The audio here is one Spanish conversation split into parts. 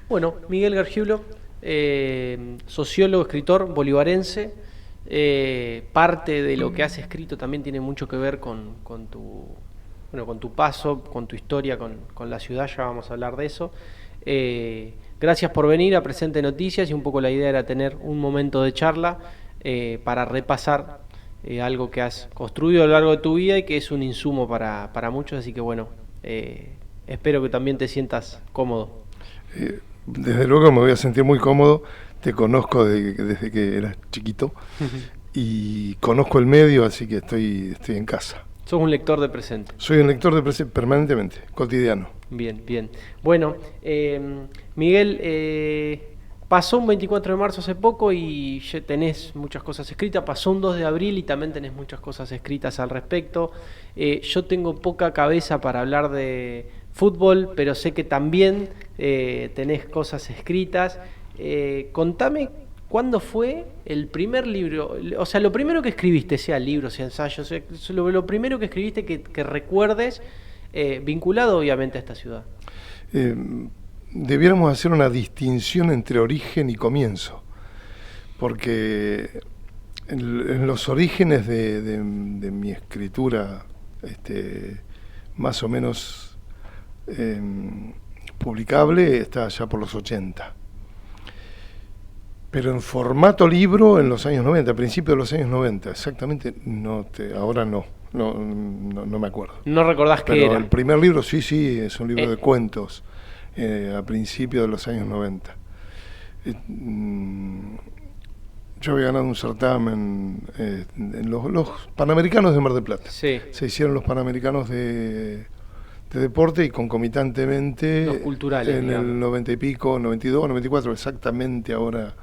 Bueno, Miguel Gargiulo, sociólogo, escritor bolivarense, parte de lo que has escrito también tiene mucho que ver con tu paso, con tu historia, con la ciudad, ya vamos a hablar de eso. Gracias por venir a Presente Noticias y un poco la idea era tener un momento de charla para repasar algo que has construido a lo largo de tu vida y que es un insumo para muchos, así que bueno, espero que también te sientas cómodo. Desde luego me voy a sentir muy cómodo, te conozco desde que eras chiquito y conozco el medio, así que estoy en casa. Sos un lector de Presente. Soy un lector de Presente permanentemente, cotidiano. Bien, bien. Bueno, Miguel, pasó un 24 de marzo hace poco y ya tenés muchas cosas escritas, pasó un 2 de abril y también tenés muchas cosas escritas al respecto. Yo tengo poca cabeza para hablar de fútbol, pero sé que también tenés cosas escritas. Contame, ¿cuándo fue el primer libro? O sea, lo primero que escribiste, sea libro, sea ensayo, sea, lo primero que escribiste que recuerdes, vinculado obviamente a esta ciudad. Debiéramos hacer una distinción entre origen y comienzo, porque en los orígenes de mi escritura, más o menos publicable, está ya por los 80. Pero en formato libro en los años 90, a principios de los años 90, exactamente, ahora no me acuerdo. ¿No recordás qué Pero era? el primer libro sí, es un libro de cuentos, a principios de los años 90. Yo había ganado un certamen en los Panamericanos de Mar del Plata. Sí. Se hicieron los Panamericanos de deporte y concomitantemente Los culturales, en digamos. el 90 y pico, 92, 94 exactamente, ahora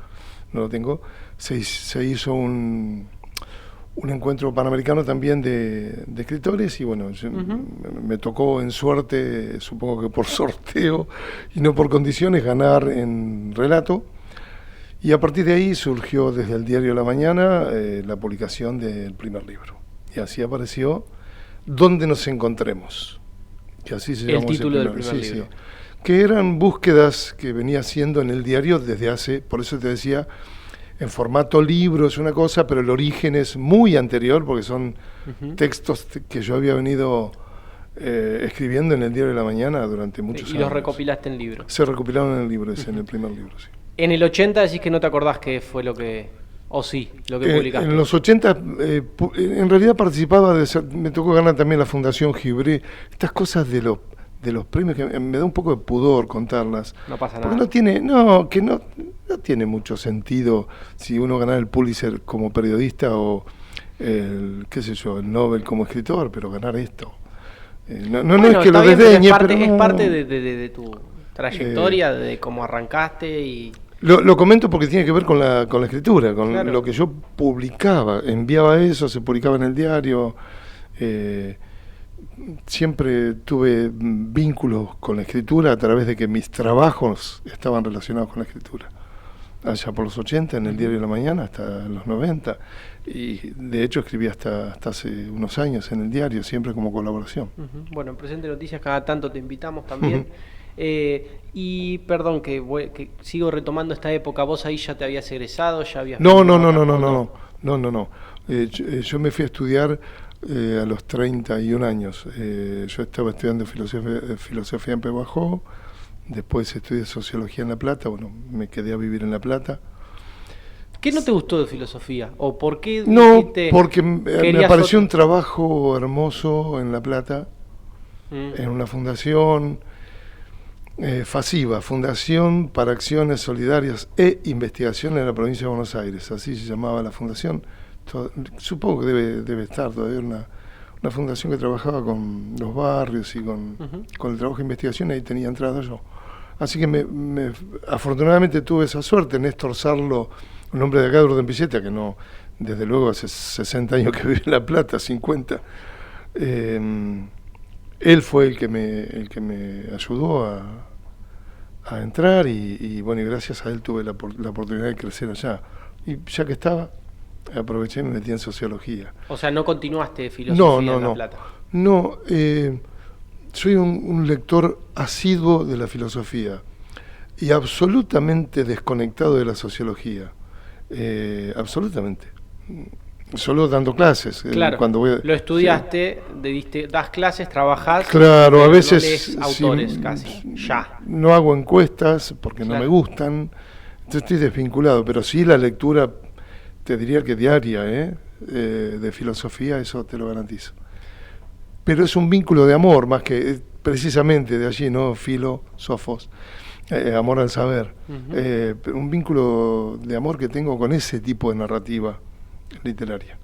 no lo tengo, se hizo un encuentro panamericano también de escritores y bueno, me tocó en suerte, supongo que por sorteo y no por condiciones, ganar en relato. Y a partir de ahí surgió desde el diario La Mañana la publicación del primer libro. Y así apareció Donde nos encontremos, que así se llamó El título del ese primer libro. Sí. Que eran búsquedas que venía haciendo en el diario desde hace, por eso te decía, en formato libro es una cosa, pero el origen es muy anterior, porque son textos que yo había venido escribiendo en el diario de La Mañana durante muchos años. Y los recopilaste en libro. Se recopilaron en el libro, en el primer libro, sí. En el 80 decís que no te acordás qué fue lo que... O sí, lo que publicaste. En los 80, en realidad participaba, me tocó ganar también la Fundación Gibré, estas cosas de los premios que me da un poco de pudor contarlas. No pasa nada. Porque no tiene mucho sentido si uno gana el Pulitzer como periodista o el Nobel como escritor, pero ganar esto. No es que lo bien, desdeñe, pero es no. parte de tu trayectoria, de cómo arrancaste y... Lo comento porque tiene que ver con la escritura, con Claro. lo que yo publicaba, enviaba eso, se publicaba en el diario. Siempre tuve vínculos con la escritura a través de que mis trabajos estaban relacionados con la escritura. Allá por los 80 en el diario La Mañana, hasta los 90, y de hecho escribí hasta hace unos años en el diario, siempre como colaboración. Bueno, en Presente Noticias cada tanto te invitamos también. Y perdón que sigo retomando esta época, vos ahí ya te habías egresado, ya habías... No. Yo me fui a estudiar a los 31 años. Yo estaba estudiando filosofía en Pehuajó, después estudié sociología en La Plata, bueno, me quedé a vivir en La Plata. ¿Qué no te gustó de filosofía? ¿O por qué No, dijiste, porque me querías apareció otro? un trabajo hermoso en La Plata, en una fundación FACIBA, Fundación para Acciones Solidarias e Investigación en la Provincia de Buenos Aires, así se llamaba la fundación. Supongo que debe estar todavía una fundación que trabajaba con los barrios y con el trabajo de investigación, ahí tenía entrada yo. Así que afortunadamente tuve esa suerte. Néstor Sarlo, un hombre de acá de Urdempilleta, que no, desde luego hace 60 años que vive en La Plata, 50, él fue el que me ayudó a entrar y bueno, y gracias a él tuve la oportunidad de crecer allá. Y ya que estaba, aproveché y me metí en sociología. O sea, no continuaste filosofía en La Plata. No, soy un lector asiduo de la filosofía. y absolutamente desconectado de la sociología. Absolutamente. Solo dando clases. Claro, lo estudiaste, das clases, trabajás. Claro, a veces no lees autores casi, ya. No hago encuestas porque Claro. no me gustan, entonces estoy desvinculado, pero sí la lectura, te diría que diaria, de filosofía, eso te lo garantizo. Pero es un vínculo de amor, más que precisamente de allí, ¿no? Filósofos, amor al saber. Un vínculo de amor que tengo con ese tipo de narrativa literaria.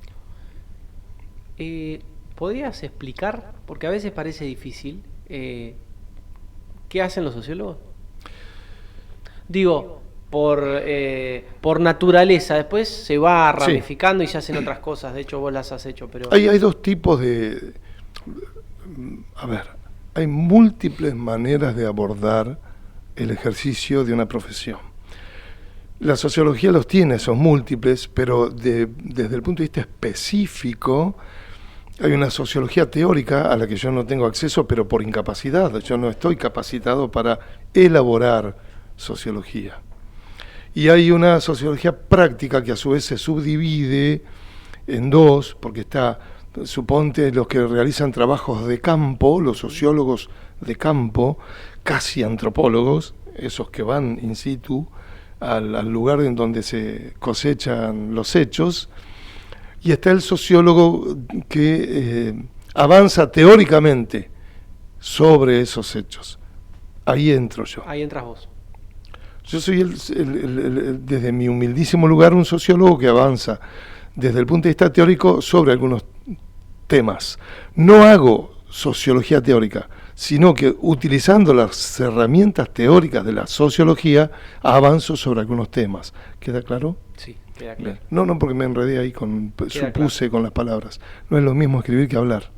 ¿Podrías explicar, porque a veces parece difícil, qué hacen los sociólogos? Digo, por naturaleza, después se va ramificando y se hacen otras cosas, de hecho vos las has hecho, pero... Hay dos tipos de... A ver, hay múltiples maneras de abordar el ejercicio de una profesión. La sociología los tiene, son múltiples, pero desde el punto de vista específico, hay una sociología teórica a la que yo no tengo acceso, pero por incapacidad. Yo no estoy capacitado para elaborar sociología. Y hay una sociología práctica que a su vez se subdivide en dos, porque está, suponte, los que realizan trabajos de campo, los sociólogos de campo, casi antropólogos, esos que van in situ al lugar en donde se cosechan los hechos, y está el sociólogo que avanza teóricamente sobre esos hechos. Ahí entro yo. Ahí entras vos. Yo soy, desde mi humildísimo lugar, un sociólogo que avanza desde el punto de vista teórico sobre algunos temas. No hago sociología teórica, sino que utilizando las herramientas teóricas de la sociología, avanzo sobre algunos temas. ¿Queda claro? Sí, queda claro. No, porque me enredé ahí, supuse con las palabras. No es lo mismo escribir que hablar.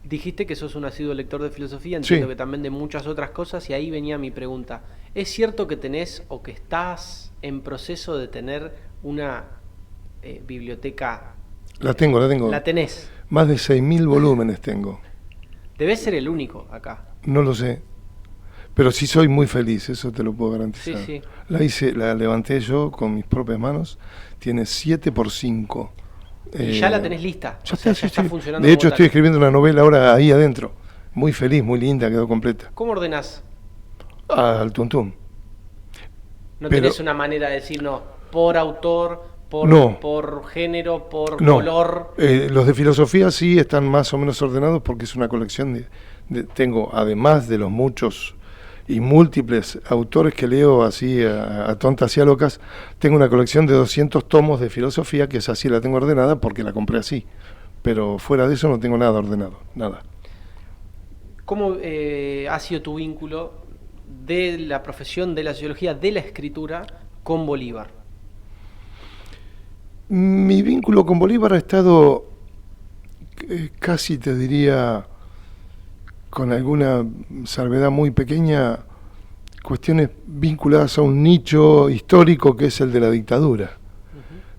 Dijiste que sos un asiduo lector de filosofía, entiendo Sí. que también de muchas otras cosas, y ahí venía mi pregunta. ¿Es cierto que tenés o que estás en proceso de tener una biblioteca? La tengo. ¿La tenés? Más de 6.000 volúmenes tengo. Debes ser el único acá. No lo sé, pero sí soy muy feliz, eso te lo puedo garantizar. Sí. La levanté yo con mis propias manos, tiene 7x5. Y ya la tenés lista, Ya está sí. funcionando. De hecho, como estoy tal. escribiendo una novela ahora ahí adentro, muy feliz, muy linda, quedó completa. ¿Cómo ordenás? Al tuntún. ¿No Pero- tenés una manera de decir, no, por autor, No. por género, por No, color? los de filosofía sí están más o menos ordenados porque es una colección tengo, además de los muchos y múltiples autores que leo así a tontas y a locas, tengo una colección de 200 tomos de filosofía que es así, la tengo ordenada porque la compré así, pero fuera de eso no tengo nada ordenado, nada. ¿Cómo ha sido tu vínculo de la profesión de la sociología, de la escritura, con Bolívar? Mi vínculo con Bolívar ha estado casi, te diría, con alguna salvedad muy pequeña, cuestiones vinculadas a un nicho histórico que es el de la dictadura.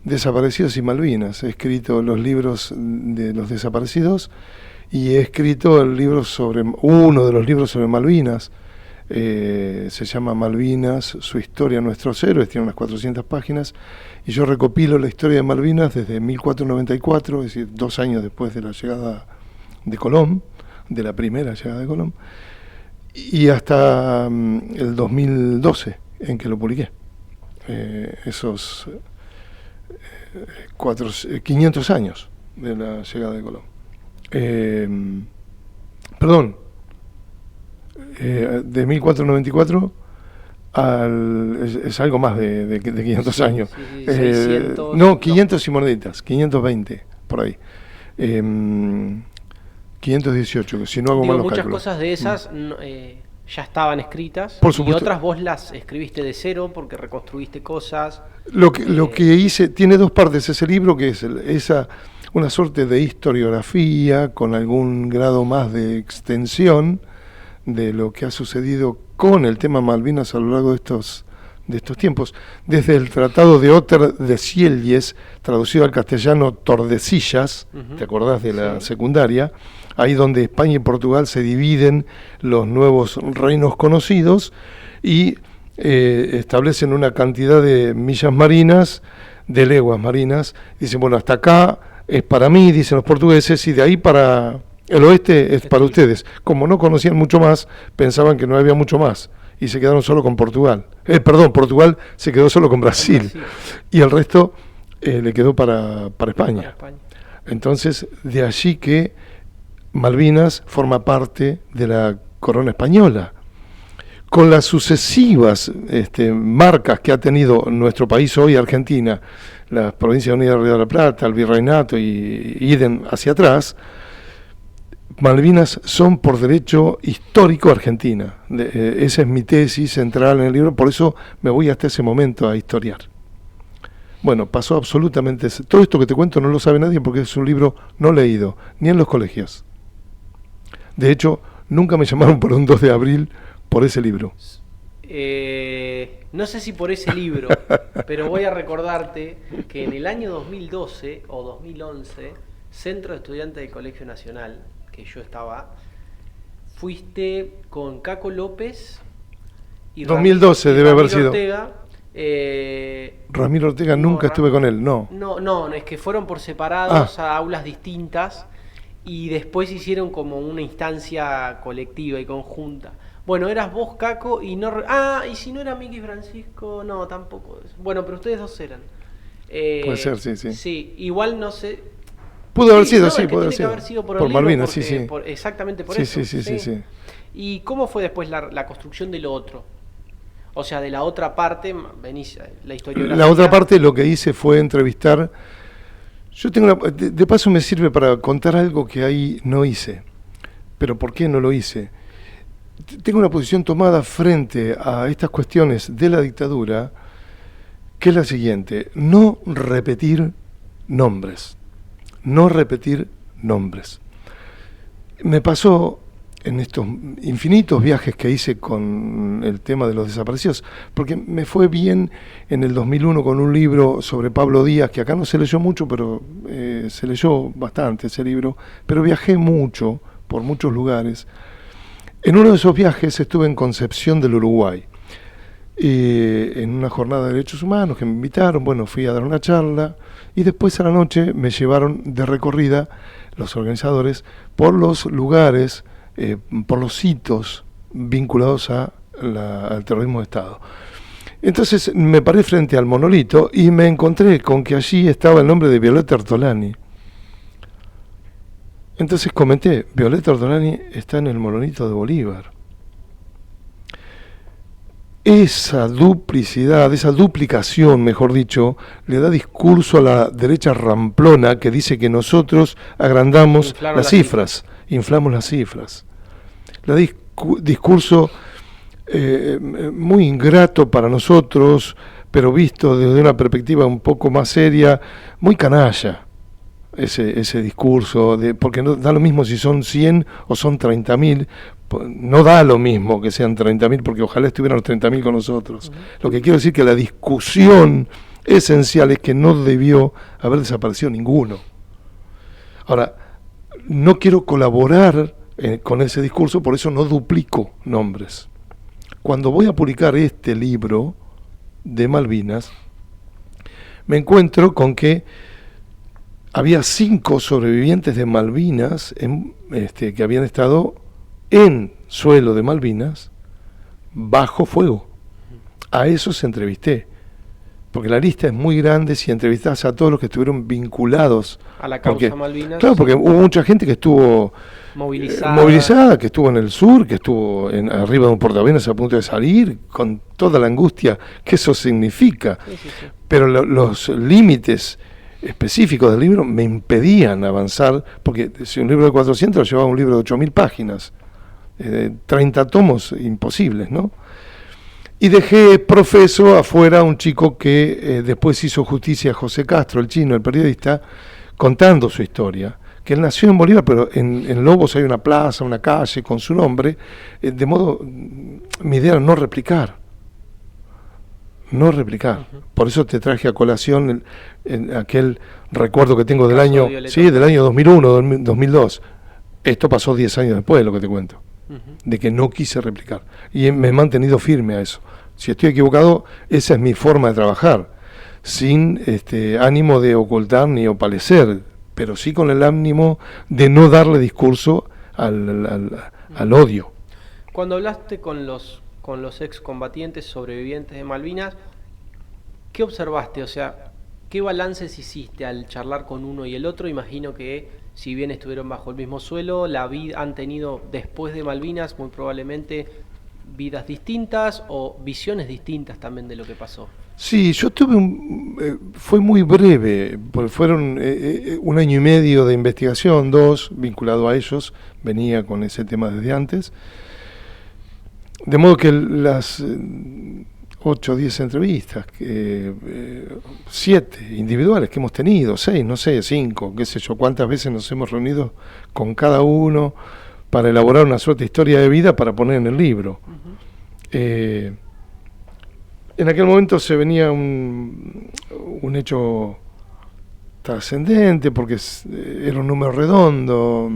Desaparecidos y Malvinas. He escrito los libros de los desaparecidos y he escrito uno de los libros sobre Malvinas. Se llama Malvinas, su historia, nuestros héroes, tiene unas 400 páginas, y yo recopilo la historia de Malvinas desde 1494, es decir, 2 años después de la llegada de Colón, de la primera llegada de Colón, y hasta el 2012, en que lo publiqué. Esos 500 años de la llegada de Colón. De 1494 es algo más de 500 años. Sí, 600, no, 500 y moneditas, 520, por ahí. 518, que si no hago mal los muchas cálculos. cosas de esas ya estaban escritas, Por y supuesto. otras vos las escribiste de cero porque reconstruiste cosas. Lo que hice tiene 2 partes ese libro, que es una suerte de historiografía con algún grado más de extensión de lo que ha sucedido con el tema Malvinas a lo largo de estos tiempos, desde el Tratado de Otter de Sieyes, traducido al castellano Tordesillas, ¿te acordás de la secundaria? Ahí donde España y Portugal se dividen los nuevos reinos conocidos, y establecen una cantidad de millas marinas, de leguas marinas, dicen, bueno, hasta acá es para mí, dicen los portugueses, y de ahí para el oeste es para ustedes. Como no conocían mucho más, pensaban que no había mucho más, y se quedaron solo con Portugal. Portugal se quedó solo con Brasil, y el resto le quedó para España. Entonces, de allí que Malvinas forma parte de la corona española. Con las sucesivas marcas que ha tenido nuestro país hoy, Argentina, las Provincias Unidas de Río de la Plata, el Virreinato y idem hacia atrás, Malvinas son por derecho histórico Argentina. Esa es mi tesis central en el libro, por eso me voy hasta ese momento a historiar. Bueno, pasó absolutamente... Todo esto que te cuento no lo sabe nadie porque es un libro no leído, ni en los colegios. De hecho, nunca me llamaron por un 2 de abril por ese libro. No sé si por ese libro, pero voy a recordarte que en el año 2012 o 2011, Centro de Estudiantes del Colegio Nacional, que yo estaba, fuiste con Caco López y 2012 debe haber sido. Ortega. Ramiro Ortega nunca estuve con él, no. No, es que fueron por separados a aulas distintas y después hicieron como una instancia colectiva y conjunta. Bueno, eras vos, Caco, y no... y si no era Miki Francisco, no, tampoco. Bueno, pero ustedes dos eran. Puede ser, sí. Sí, igual no sé... Pudo haber sido, puede haber sido por Malvinas, porque, sí. Exactamente por sí, eso. Sí. ¿Y cómo fue después la construcción de lo otro? O sea, de la otra parte, venís, la historiografía... La otra parte lo que hice fue entrevistar... Yo tengo de paso me sirve para contar algo que ahí no hice. Pero ¿por qué no lo hice? Tengo una posición tomada frente a estas cuestiones de la dictadura, que es la siguiente: no repetir nombres. Me pasó en estos infinitos viajes que hice con el tema de los desaparecidos, porque me fue bien en el 2001 con un libro sobre Pablo Díaz, que acá no se leyó mucho, pero se leyó bastante ese libro, pero viajé mucho por muchos lugares. En uno de esos viajes estuve en Concepción del Uruguay, en una jornada de derechos humanos que me invitaron. Bueno, fui a dar una charla y después a la noche me llevaron de recorrida los organizadores por los lugares, por los sitios vinculados al terrorismo de Estado. Entonces me paré frente al monolito y me encontré con que allí estaba el nombre de Violeta Ortolani. Entonces comenté, Violeta Ortolani está en el monolito de Bolívar. Esa duplicidad, esa duplicación, mejor dicho, le da discurso a la derecha ramplona que dice que nosotros agrandamos las cifras, inflamos las cifras. Le da discurso muy ingrato para nosotros, pero visto desde una perspectiva un poco más seria, muy canalla. Ese discurso, porque no da lo mismo si son 100 o son 30.000, no da lo mismo que sean 30.000, porque ojalá estuvieran los 30.000 con nosotros. Lo que quiero decir que la discusión esencial es que no debió haber desaparecido ninguno. Ahora, no quiero colaborar con ese discurso, por eso no duplico nombres. Cuando voy a publicar este libro de Malvinas, me encuentro con que había 5 sobrevivientes de Malvinas que habían estado en suelo de Malvinas bajo fuego. A esos entrevisté, porque la lista es muy grande si entrevistás a todos los que estuvieron vinculados a la causa Malvinas. Claro, porque hubo mucha gente que estuvo movilizada, que estuvo en el sur, que estuvo arriba de un portaaviones a punto de salir, con toda la angustia que eso significa. Sí. Pero los límites específicos del libro me impedían avanzar, porque si un libro de 400 llevaba un libro de 8.000 páginas, 30 tomos imposibles, ¿no? Y dejé profeso afuera a un chico que después hizo justicia a José Castro, el chino, el periodista, contando su historia, que él nació en Bolívar, pero en Lobos hay una plaza, una calle con su nombre, de modo, mi idea era no replicar. Por eso te traje a colación aquel recuerdo que tengo del año 2001, 2002. Esto pasó 10 años después de lo que te cuento, de que no quise replicar. Y me he mantenido firme a eso. Si estoy equivocado, esa es mi forma de trabajar, sin ánimo de ocultar ni opalecer, pero sí con el ánimo de no darle discurso al odio. Cuando hablaste con los excombatientes sobrevivientes de Malvinas, ¿qué observaste? O sea, ¿qué balances hiciste al charlar con uno y el otro? Imagino que si bien estuvieron bajo el mismo suelo, han tenido después de Malvinas muy probablemente vidas distintas o visiones distintas también de lo que pasó. Sí, yo tuve fue muy breve, porque fueron 1 año y medio de investigación, 2, vinculado a ellos, venía con ese tema desde antes. De modo que las 8 o 10 entrevistas, 7 individuales que hemos tenido, 6, no sé, 5, qué sé yo, cuántas veces nos hemos reunido con cada uno para elaborar una suerte de historia de vida para poner en el libro. En aquel momento se venía un hecho trascendente porque era un número redondo.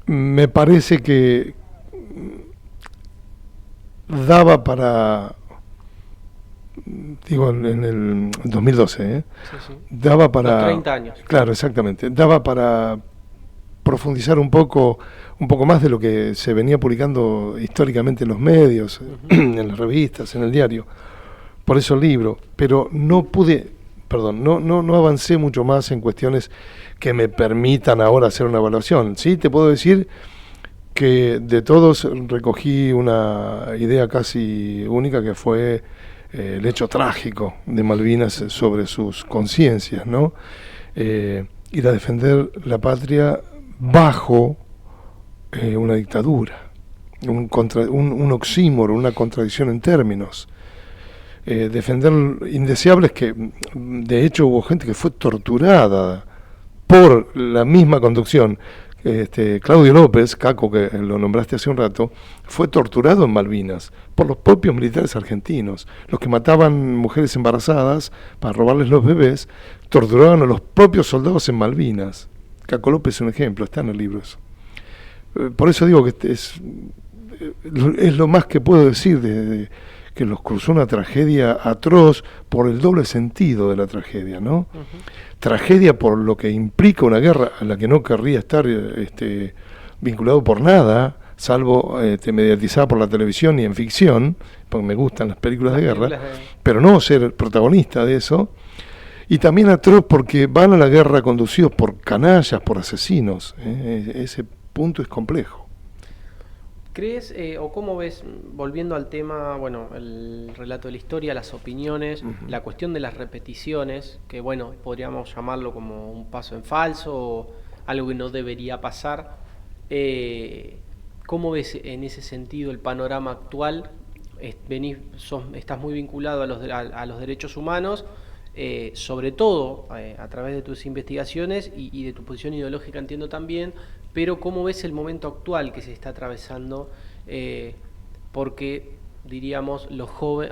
Me parece que daba para, digo, en el 2012, Sí. Daba para... Los 30 años. Claro, exactamente. Daba para profundizar un poco más de lo que se venía publicando históricamente en los medios, en las revistas, en el diario. Por eso el libro. Pero no avancé mucho más en cuestiones que me permitan ahora hacer una evaluación. Sí, te puedo decir que de todos recogí una idea casi única, que fue el hecho trágico de Malvinas sobre sus conciencias, ¿no? Ir a defender la patria bajo una dictadura, un oxímoro, una contradicción en términos. Defender indeseables que, de hecho, hubo gente que fue torturada por la misma conducción. Claudio López, Caco, que lo nombraste hace un rato, fue torturado en Malvinas por los propios militares argentinos. Los que mataban mujeres embarazadas para robarles los bebés, torturaban a los propios soldados en Malvinas. Caco López es un ejemplo, está en el libro eso. Por eso digo que es lo más que puedo decir de que los cruzó una tragedia atroz por el doble sentido de la tragedia, ¿no? Tragedia por lo que implica una guerra a la que no querría estar vinculado por nada, salvo mediatizada por la televisión y en ficción, porque me gustan las películas de guerra, pero no ser protagonista de eso. Y también atroz porque van a la guerra conducidos por canallas, por asesinos. Ese punto es complejo. ¿Crees, o cómo ves, volviendo al tema, bueno, el relato de la historia, las opiniones, la cuestión de las repeticiones, que bueno, podríamos llamarlo como un paso en falso o algo que no debería pasar? ¿Cómo ves en ese sentido el panorama actual? Estás muy vinculado a los derechos humanos, sobre todo a través de tus investigaciones y de tu posición ideológica, entiendo también, pero ¿cómo ves el momento actual que se está atravesando? Porque, diríamos,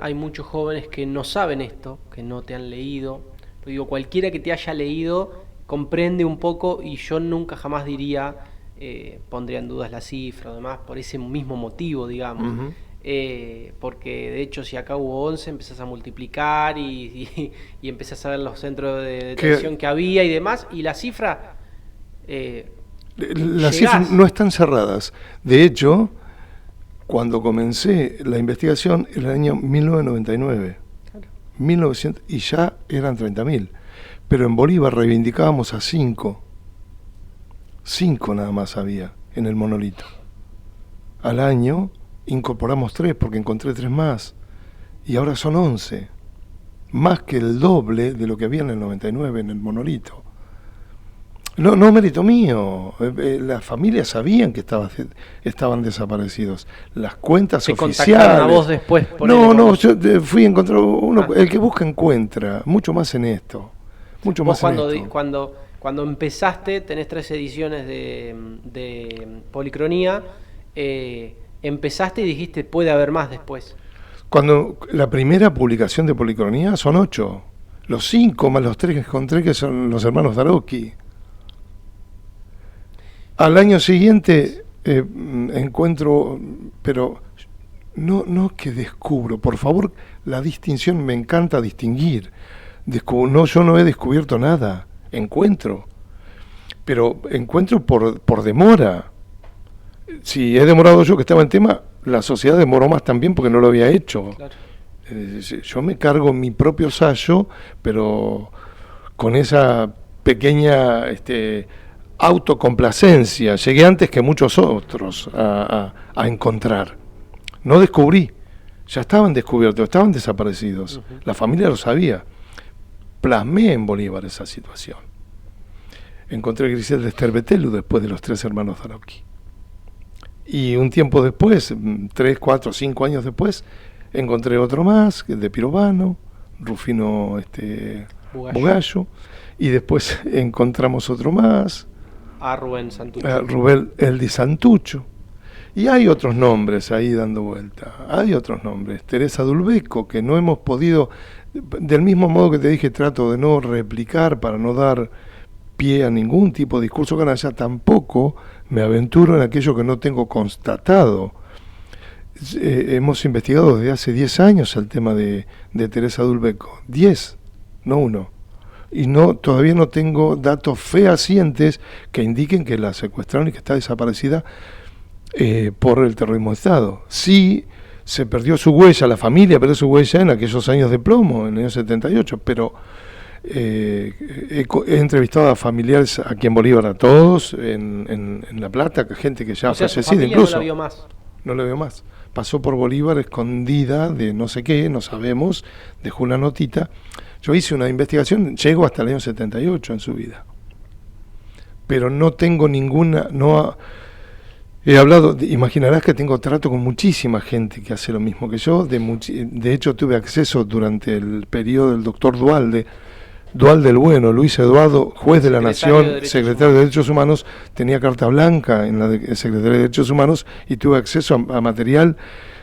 hay muchos jóvenes que no saben esto, que no te han leído. Pero digo, cualquiera que te haya leído comprende un poco, y yo nunca jamás diría, pondría en dudas la cifra o demás, por ese mismo motivo, digamos. Porque de hecho, si acá hubo 11, empezás a multiplicar y empezás a ver los centros de detención que había y demás, y la cifra... las cifras no están cerradas. De hecho, cuando comencé la investigación, era el año 1999, claro. Y ya eran 30.000. Pero en Bolívar reivindicábamos a 5. 5 nada más había en el monolito. Al año incorporamos 3 porque encontré 3 más. Y ahora son 11. Más que el doble de lo que había en el 99 en el monolito. No mérito mío. Las familias sabían que estaban desaparecidos. Las cuentas oficiales. ¿Te contactaron a vos después? No, yo fui a encontrar uno. El que busca encuentra. Mucho más en esto. Mucho más en esto. Cuando empezaste, tenés 3 ediciones de Policronía. Empezaste y dijiste, puede haber más después. Cuando la primera publicación de Policronía son 8. Los 5 más los 3 que encontré, que son los hermanos Daroqui. Al año siguiente encuentro, pero no que descubro, por favor, la distinción, me encanta distinguir. Yo no he descubierto nada, encuentro, pero encuentro por demora. Si he demorado yo que estaba en tema, la sociedad demoró más también porque no lo había hecho. Claro. Yo me cargo mi propio sayo, pero con esa pequeña autocomplacencia. Llegué antes que muchos otros a encontrar. No descubrí, ya estaban descubiertos, estaban desaparecidos. Uh-huh. La familia lo sabía. Plasmé en Bolívar esa situación. Encontré a Griselda Esterbetelu después de los 3 hermanos Darauqui. Y un tiempo después, 3, 4, 5 años después, encontré otro más, de Pirovano, Rufino Bugallo, y después encontramos otro más, a Rubén Santucho. Rubén Eldi Santucho. Y hay otros nombres ahí dando vuelta, hay otros nombres. Teresa Dulbeco, que no hemos podido, del mismo modo que te dije, trato de no replicar para no dar pie a ningún tipo de discurso canalla, tampoco me aventuro en aquello que no tengo constatado. Hemos investigado desde hace 10 años el tema de Teresa Dulbeco, 10, no 1. Y todavía no tengo datos fehacientes que indiquen que la secuestraron y que está desaparecida por el terrorismo de Estado. Sí, se perdió su huella, la familia perdió su huella en aquellos años de plomo, en el año 78, pero he entrevistado a familiares aquí en Bolívar, a todos, en La Plata, gente que ya ha fallecido incluso. No la vio más. No la veo más. Pasó por Bolívar escondida de no sé qué, no sabemos, dejó una notita. Yo hice una investigación, llego hasta el año 78 en su vida. Pero no tengo ninguna, he hablado, imaginarás que tengo trato con muchísima gente que hace lo mismo que yo. De hecho tuve acceso durante el periodo del doctor Dualde el Bueno, Luis Eduardo, juez de la Nación, secretario de Derechos Humanos, tenía carta blanca en la Secretaría de Derechos Humanos y tuve acceso a material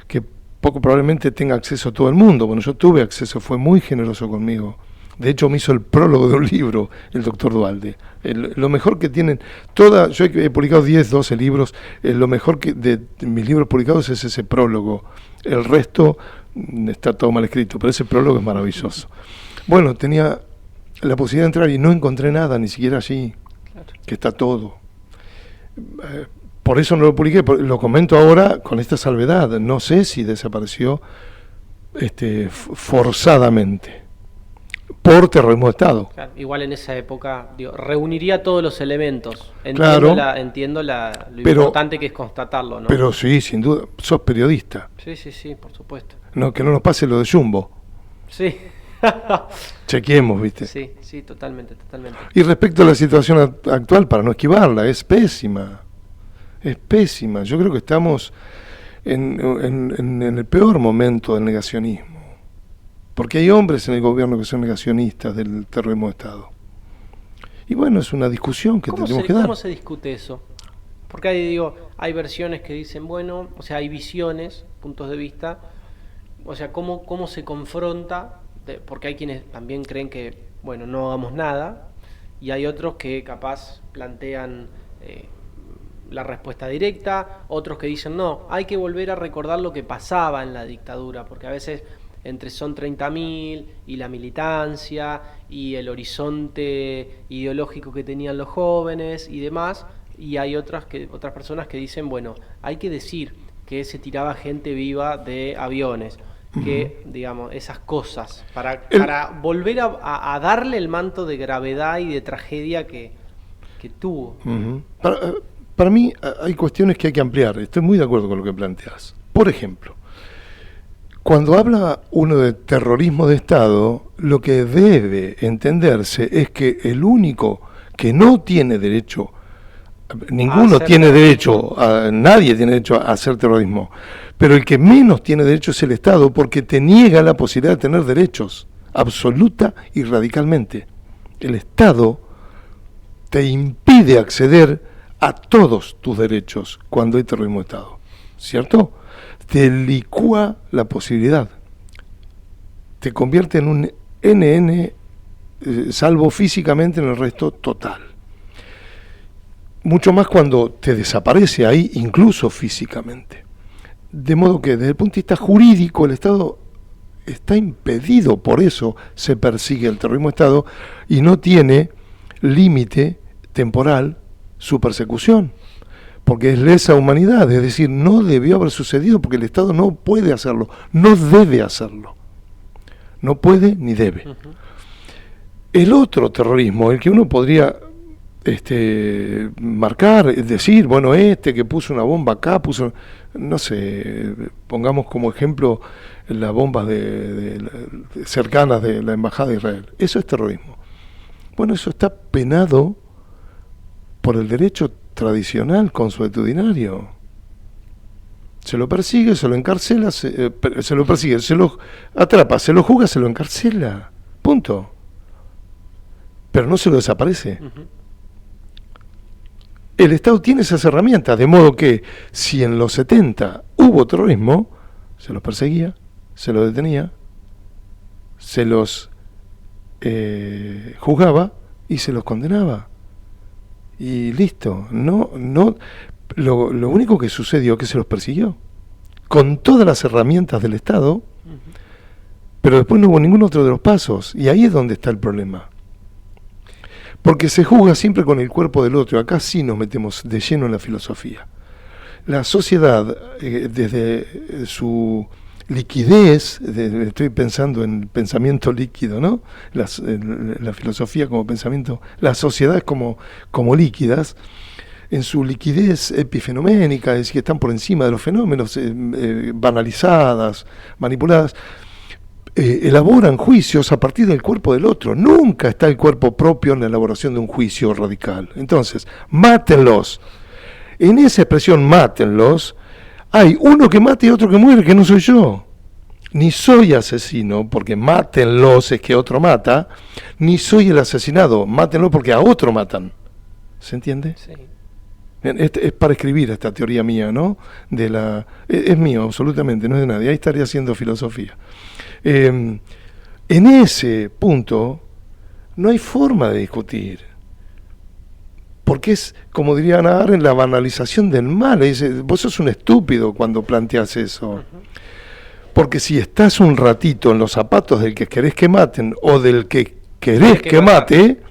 que poco probablemente tenga acceso a todo el mundo. Bueno, yo tuve acceso, fue muy generoso conmigo. De hecho, me hizo el prólogo de un libro, el doctor Dualde. Lo mejor que tienen, yo he publicado 10, 12 libros, lo mejor que de mis libros publicados es ese prólogo. El resto está todo mal escrito, pero ese prólogo es maravilloso. Bueno, tenía la posibilidad de entrar y no encontré nada, ni siquiera allí, claro, que está todo. Por eso no lo publiqué, lo comento ahora con esta salvedad. No sé si desapareció forzadamente por terrorismo de Estado. Claro, igual en esa época reuniría todos los elementos. Entiendo, claro, lo importante que es constatarlo, ¿no? Pero sí, sin duda, sos periodista. Sí, por supuesto. No, que no nos pase lo de Jumbo. Sí. Chequeemos, ¿viste? Sí, totalmente. Y respecto a la situación actual, para no esquivarla, es pésima. Es pésima. Yo creo que estamos en el peor momento del negacionismo. Porque hay hombres en el gobierno que son negacionistas del terrorismo de Estado. Y bueno, es una discusión que tendremos que dar. ¿Cómo se discute eso? Porque hay versiones que dicen, bueno, o sea, hay visiones, puntos de vista, o sea, cómo se confronta, porque hay quienes también creen que, bueno, no hagamos nada, y hay otros que capaz plantean la respuesta directa, otros que dicen, no, hay que volver a recordar lo que pasaba en la dictadura, porque a veces son 30.000 y la militancia y el horizonte ideológico que tenían los jóvenes y demás, y hay otras personas que dicen, bueno, hay que decir que se tiraba gente viva de aviones, que, digamos, esas cosas, para volver a darle el manto de gravedad y de tragedia que tuvo. Para mí hay cuestiones que hay que ampliar, estoy muy de acuerdo con lo que planteas. Por ejemplo, cuando habla uno de terrorismo de Estado, lo que debe entenderse es que el único que no tiene derecho, ninguno tiene derecho, nadie tiene derecho a hacer terrorismo, pero el que menos tiene derecho es el Estado, porque te niega la posibilidad de tener derechos, absoluta y radicalmente. El Estado te impide acceder a todos tus derechos cuando hay terrorismo de Estado, ¿cierto? Te licúa la posibilidad, te convierte en un NN, salvo físicamente, en el resto total. mucho más cuando te desaparece ahí, incluso físicamente. De modo que desde el punto de vista jurídico el Estado está impedido, por eso se persigue el terrorismo de Estado y no tiene límite temporal su persecución, porque es lesa humanidad, es decir, no debió haber sucedido porque el Estado no puede hacerlo, no debe hacerlo, no puede ni debe. El otro terrorismo, el que uno podría marcar, decir, bueno, que puso una bomba acá, no sé, pongamos como ejemplo las bombas cercanas de la Embajada de Israel, eso es terrorismo. Bueno, eso está penado por el derecho tradicional consuetudinario. Se lo persigue, se lo encarcela, se lo persigue, se lo atrapa, se lo juzga, se lo encarcela, punto. Pero no se lo desaparece. El Estado tiene esas herramientas, de modo que si en los 70 hubo terrorismo, se los perseguía, se los detenía, se los juzgaba y se los condenaba. Y listo. Lo único que sucedió es que se los persiguió, con todas las herramientas del Estado, pero después no hubo ningún otro de los pasos, y ahí es donde está el problema. Porque se juzga siempre con el cuerpo del otro. Acá sí nos metemos de lleno en la filosofía. La sociedad, desde su liquidez, estoy pensando en pensamiento líquido, ¿no? La filosofía como pensamiento, las sociedades como líquidas, en su liquidez epifenoménica, es decir, que están por encima de los fenómenos, banalizadas, manipuladas, elaboran juicios a partir del cuerpo del otro. Nunca está el cuerpo propio en la elaboración de un juicio radical. Entonces, mátenlos. En esa expresión, mátenlos, hay uno que mata y otro que muere, que no soy yo. Ni soy asesino, porque mátenlos es que otro mata, ni soy el asesinado, mátenlo porque a otro matan. ¿Se entiende? Sí. Es para escribir esta teoría mía, ¿no? Es mío, absolutamente, no es de nadie. Ahí estaría haciendo filosofía. En ese punto no hay forma de discutir, porque es, como diría Hannah Arendt, la banalización del mal. Dice, vos sos un estúpido cuando planteas eso, porque si estás un ratito en los zapatos del que querés que maten o del que querés que mate,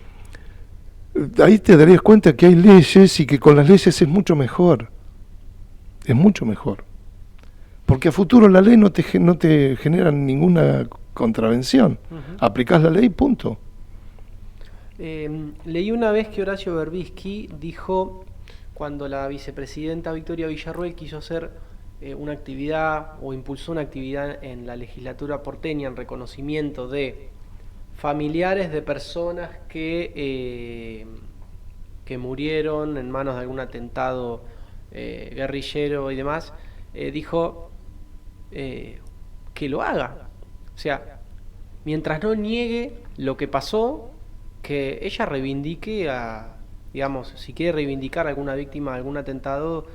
ahí te darías cuenta que hay leyes y que con las leyes es mucho mejor, porque a futuro la ley no te genera ninguna contravención. Aplicás la ley, punto. Leí una vez que Horacio Berbisky dijo, cuando la vicepresidenta Victoria Villarruel quiso hacer una actividad o impulsó una actividad en la legislatura porteña en reconocimiento de familiares de personas que murieron en manos de algún atentado guerrillero y demás, dijo que lo haga. O sea, mientras no niegue lo que pasó, que ella reivindique digamos, si quiere reivindicar a alguna víctima de algún atentado,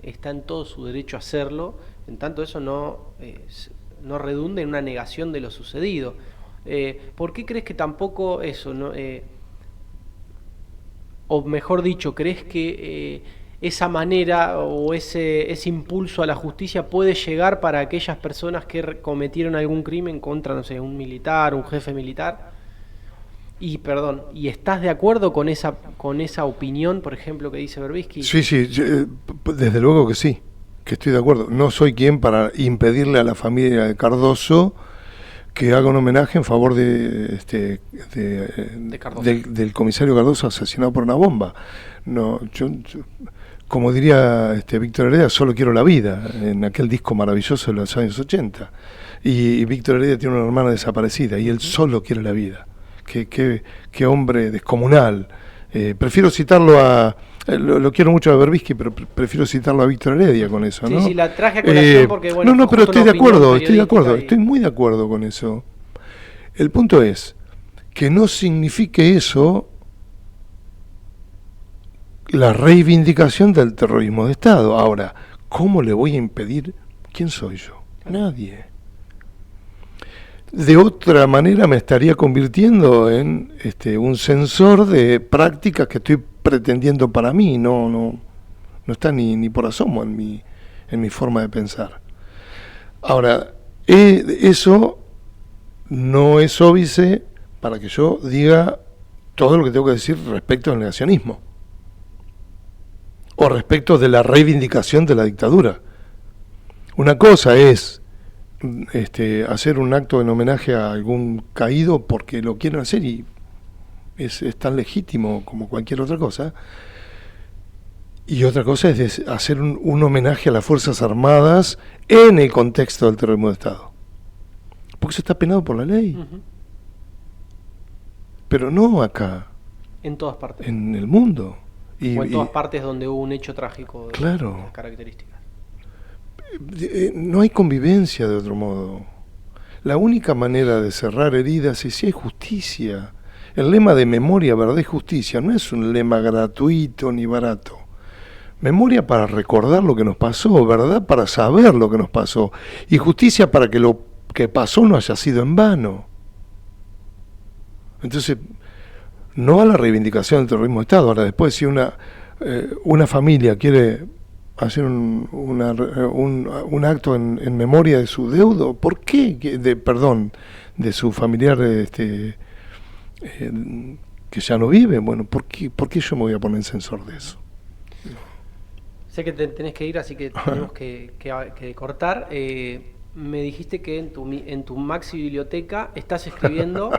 está en todo su derecho a hacerlo, en tanto eso no redunde en una negación de lo sucedido. ¿Por qué crees que tampoco eso, no, o mejor dicho, crees que esa manera o ese impulso a la justicia puede llegar para aquellas personas que cometieron algún crimen contra, no sé, un militar, un jefe militar? ¿Y estás de acuerdo con esa opinión, por ejemplo, que dice Berbisky? Sí, desde luego que sí, que estoy de acuerdo. No soy quien para impedirle a la familia de Cardoso que haga un homenaje en favor del comisario Cardoso asesinado por una bomba. No, yo como diría Víctor Heredia, solo quiero la vida, en aquel disco maravilloso de los años 80. Y Víctor Heredia tiene una hermana desaparecida y él solo quiere la vida. Qué hombre descomunal. Prefiero citarlo lo quiero mucho a Berbisky, pero prefiero citarlo a Víctor Heredia con eso, ¿no? Sí, la traje a colación porque, bueno... No, pero estoy de acuerdo, estoy muy de acuerdo con eso. El punto es que no signifique eso la reivindicación del terrorismo de Estado. Ahora, ¿cómo le voy a impedir? ¿Quién soy yo? Nadie. De otra manera me estaría convirtiendo en un censor de prácticas que estoy pretendiendo para mí, no está ni por asomo en mi forma de pensar. Ahora, eso no es óbice para que yo diga todo lo que tengo que decir respecto al negacionismo o respecto de la reivindicación de la dictadura. Una cosa es hacer un acto en homenaje a algún caído porque lo quieren hacer y es tan legítimo como cualquier otra cosa. Y otra cosa es hacer un homenaje a las Fuerzas Armadas en el contexto del terrorismo de Estado. Porque eso está penado por la ley. Uh-huh. Pero no acá. En todas partes. En el mundo. O en todas partes donde hubo un hecho trágico de claro. características. No hay convivencia de otro modo. La única manera de cerrar heridas es si hay justicia. El lema de memoria, verdad y justicia no es un lema gratuito ni barato. Memoria para recordar lo que nos pasó, verdad para saber lo que nos pasó, y justicia para que lo que pasó no haya sido en vano. Entonces, no a la reivindicación del terrorismo de Estado. Ahora, después, si una familia quiere hacer un acto en memoria de su deudo, ¿por qué? De su familiar que ya no vive. Bueno, ¿por qué yo me voy a poner en censor de eso? Sé que tenés que ir, así que tenemos que cortar. Me dijiste que en tu maxi biblioteca estás escribiendo.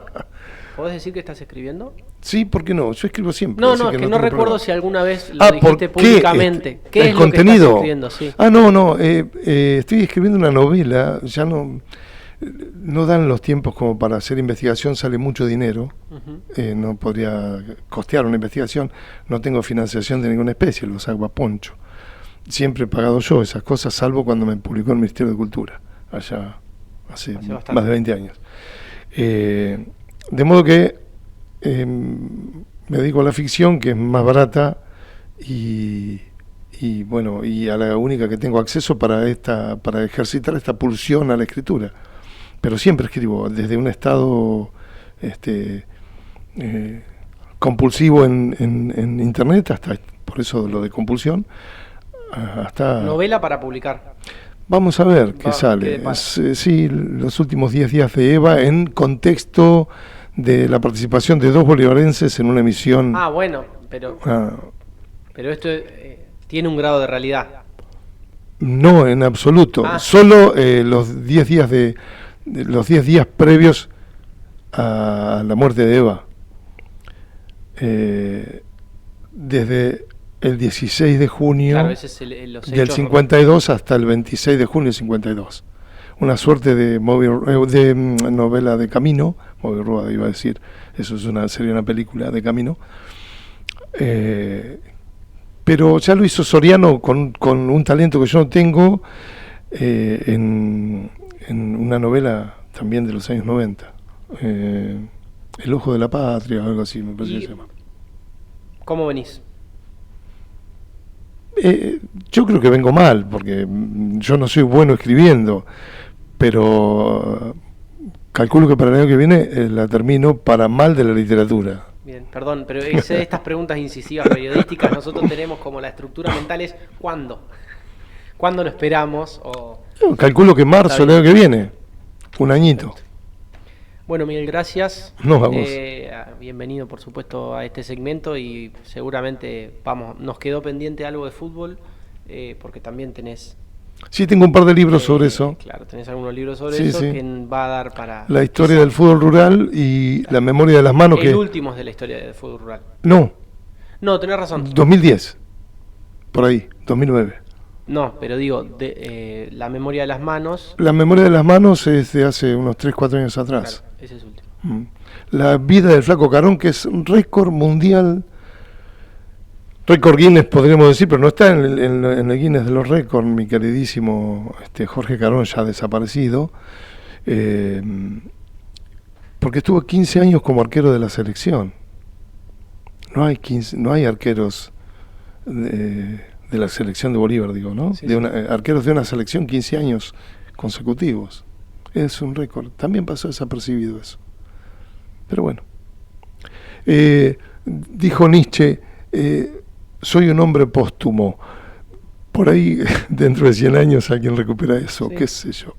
¿Podés decir que estás escribiendo? Sí, ¿por qué no? Yo escribo siempre. No, es que no recuerdo si alguna vez lo dijiste públicamente. ¿Qué es contenido? Lo que estás escribiendo? Sí. No. Estoy escribiendo una novela. Ya no dan los tiempos como para hacer investigación, sale mucho dinero. Uh-huh. No podría costear una investigación. No tengo financiación de ninguna especie, los hago a poncho. Siempre he pagado yo esas cosas, salvo cuando me publicó el Ministerio de Cultura, allá hace más de 20 años. De modo que me dedico a la ficción, que es más barata y a la única que tengo acceso para ejercitar esta pulsión a la escritura. Pero siempre escribo, desde un estado compulsivo en internet, hasta, por eso lo de compulsión, hasta... Novela para publicar. Vamos a ver qué sale. Sí, los últimos 10 días de Eva en contexto de la participación de 2 bolivarenses en una emisión. Bueno, pero esto tiene un grado de realidad. No, en absoluto. Solo los 10 días los 10 días previos a la muerte de Eva. Desde el 16 de junio del 52 hasta el 26 de junio del 52. Una suerte de novela de Camino, Moby Rueda iba a decir, eso sería una película de Camino. Pero ya lo hizo Soriano con un talento que yo no tengo, en una novela también de los años 90. El ojo de la patria, algo así me parece que se llama. ¿Cómo venís? Yo creo que vengo mal, porque yo no soy bueno escribiendo, pero calculo que para el año que viene la termino para mal de la literatura. Bien, perdón, pero estas preguntas incisivas periodísticas nosotros tenemos como la estructura mental es ¿cuándo? ¿Cuándo lo esperamos? Calculo que marzo del año que viene, un añito. Bueno, Miguel, gracias. Nos vamos. Bienvenido, por supuesto, a este segmento y seguramente nos quedó pendiente algo de fútbol, porque también tenés... Sí, tengo un par de libros sobre eso. Claro, tenés algunos libros sobre eso que va a dar para... La historia del fútbol rural y la memoria de las manos. El último es de la historia del fútbol rural. No, tenés razón. 2010, por ahí, 2009. No, pero digo, la memoria de las manos... La memoria de las manos es de hace unos 3-4 años atrás. Claro, ese es el último. La vida del Flaco Carón, que es un récord mundial, récord Guinness podríamos decir, pero no está en el Guinness de los récords, mi queridísimo Jorge Carón, ya desaparecido, porque estuvo 15 años como arquero de la selección. No hay arqueros de la selección de Bolívar, digo, ¿no? Sí, arqueros de una selección 15 años consecutivos. Es un récord. También pasó desapercibido eso. Pero bueno. Dijo Nietzsche, soy un hombre póstumo. Por ahí, dentro de 100 años, alguien recupera eso, Sí. qué sé yo.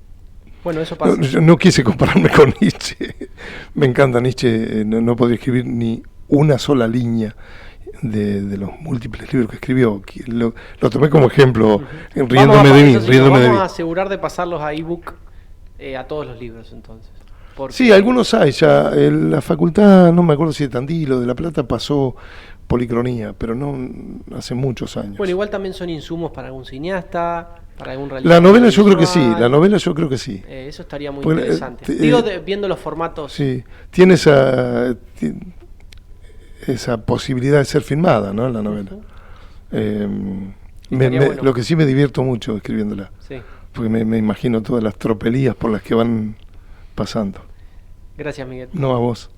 Bueno, eso pasa. Yo no quise compararme con Nietzsche. Me encanta Nietzsche, no podría escribir ni una sola línea de los múltiples libros que escribió. Lo tomé como ejemplo, riéndome de mí. Vamos a asegurar de pasarlos a ebook a todos los libros, entonces. Porque... Sí, algunos hay ya. La facultad, no me acuerdo si de Tandil o de La Plata, pasó Policronía, pero no hace muchos años. Bueno, igual también son insumos para algún cineasta, para algún realizador. La novela yo creo que sí, la novela yo creo que sí. Eso estaría muy Porque, interesante. Viendo los formatos. Sí, tiene esa posibilidad de ser filmada, ¿no? La novela. Bueno. Lo que sí me divierto mucho escribiéndola. Sí. Porque me imagino todas las tropelías por las que van pasando. Gracias, Miguel. No, a vos.